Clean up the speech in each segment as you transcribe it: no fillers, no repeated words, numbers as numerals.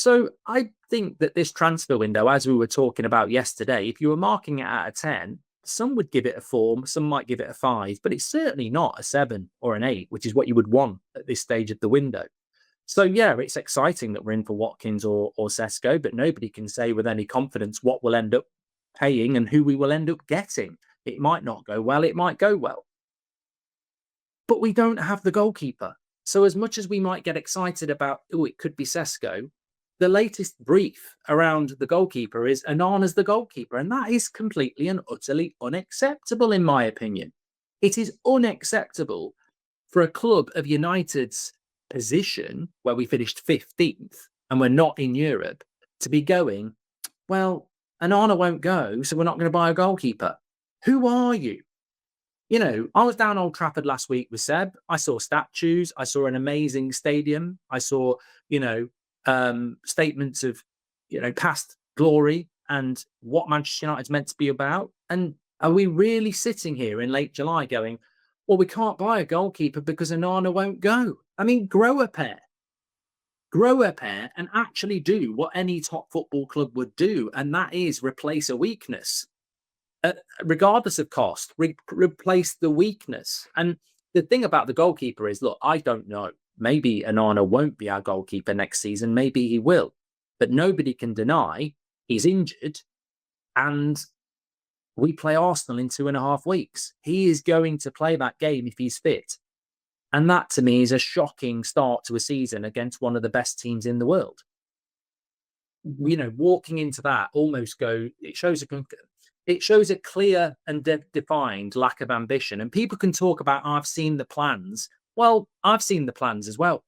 So I think that this transfer window, as we were talking about yesterday, if you were marking it out of 10, some would give it a 4, some might give it a 5, but it's certainly not a 7 or an 8, which is what you would want at this stage of the window. So yeah, it's exciting that we're in for Watkins or Sesko, but nobody can say with any confidence what we'll end up paying and who we will end up getting. It might not go well, it might go well. But we don't have the goalkeeper. So as much as we might get excited about, oh, it could be Sesko, the latest brief around the goalkeeper is Onana's the goalkeeper. And that is completely and utterly unacceptable, in my opinion. It is unacceptable for a club of United's position, where we finished 15th and we're not in Europe, to be going, well, Onana won't go, so we're not going to buy a goalkeeper. Who are you? You know, I was down Old Trafford last week with Seb. I saw statues. I saw an amazing stadium. I saw, statements of, past glory and what Manchester United's meant to be about. And are we really sitting here in late July going, well, we can't buy a goalkeeper because Onana won't go? I mean, grow a pair. Grow a pair and actually do what any top football club would do, and that is replace a weakness. Regardless of cost, replace the weakness. And the thing about the goalkeeper is, look, I don't know. Maybe Onana won't be our goalkeeper next season. Maybe he will. But nobody can deny he's injured. And we play Arsenal in 2.5 weeks. He is going to play that game if he's fit. And that, to me, is a shocking start to a season against one of the best teams in the world. Walking into that it shows a clear and defined lack of ambition. And people can talk about, I've seen the plans. Well, I've seen the plans as well.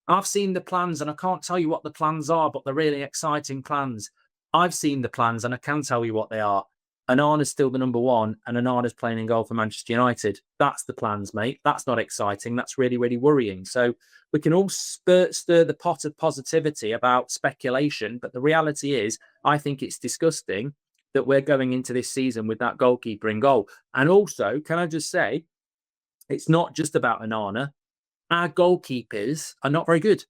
I've seen the plans, and I can't tell you what the plans are, but they're really exciting plans. I've seen the plans, and I can tell you what they are. Onana's still the number one, and Onana's playing in goal for Manchester United. That's the plans, mate. That's not exciting. That's really, really worrying. So we can all stir the pot of positivity about speculation, but the reality is, I think it's disgusting that we're going into this season with that goalkeeper in goal. And also, can I just say, it's not just about Onana. Our goalkeepers are not very good.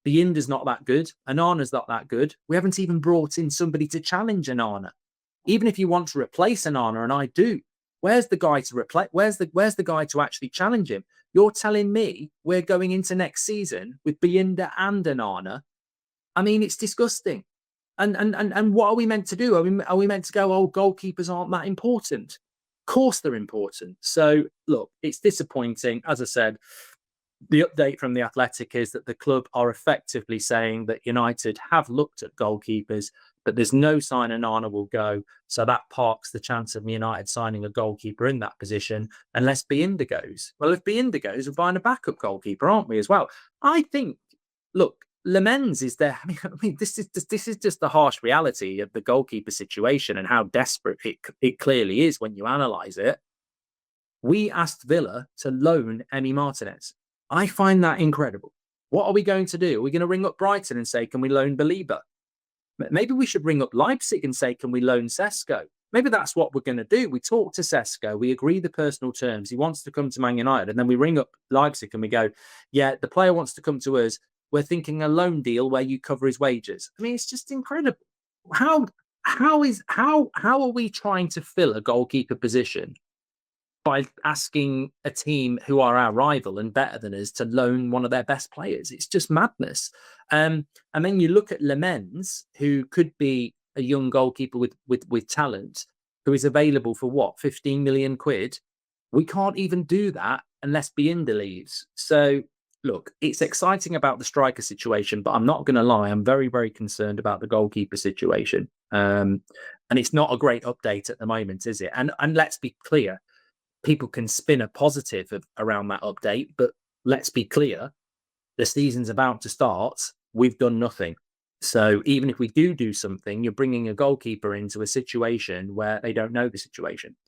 Biyinda's not that good. Onana's not that good. We haven't even brought in somebody to challenge Onana. Even if you want to replace Onana, and I do, where's the guy to replace? Where's the guy to actually challenge him? You're telling me we're going into next season with Biyinda and Onana? I mean, it's disgusting. And what are we meant to do? Are we meant to go, oh, goalkeepers aren't that important? Of course they're important. So, look, it's disappointing. As I said, the update from The Athletic is that the club are effectively saying that United have looked at goalkeepers, but there's no sign Onana will go. So that parks the chance of United signing a goalkeeper in that position unless Biyinda goes. Well, if Biyinda goes, we're buying a backup goalkeeper, aren't we, as well? I think, look, Lemens is there. I mean, this is just the harsh reality of the goalkeeper situation and how desperate it clearly is when you analyse it. We asked Villa to loan Emi Martinez. I find that incredible. What are we going to do? Are we going to ring up Brighton and say, can we loan Belieber? Maybe we should ring up Leipzig and say, can we loan Sesko? Maybe that's what we're going to do. We talk to Sesko, we agree the personal terms. He wants to come to Man United, and then we ring up Leipzig and we go, yeah, the player wants to come to us. We're thinking a loan deal where you cover his wages. I mean, it's just incredible. How are we trying to fill a goalkeeper position by asking a team who are our rival and better than us to loan one of their best players? It's just madness. And then you look at Lemens, who could be a young goalkeeper with talent, who is available for what, 15 million quid? We can't even do that unless Biyinda leaves. So, look, it's exciting about the striker situation, but I'm not going to lie, I'm very, very concerned about the goalkeeper situation. And it's not a great update at the moment, is it? And let's be clear, people can spin a positive around that update, but let's be clear, the season's about to start. We've done nothing. So even if we do something, you're bringing a goalkeeper into a situation where they don't know the situation.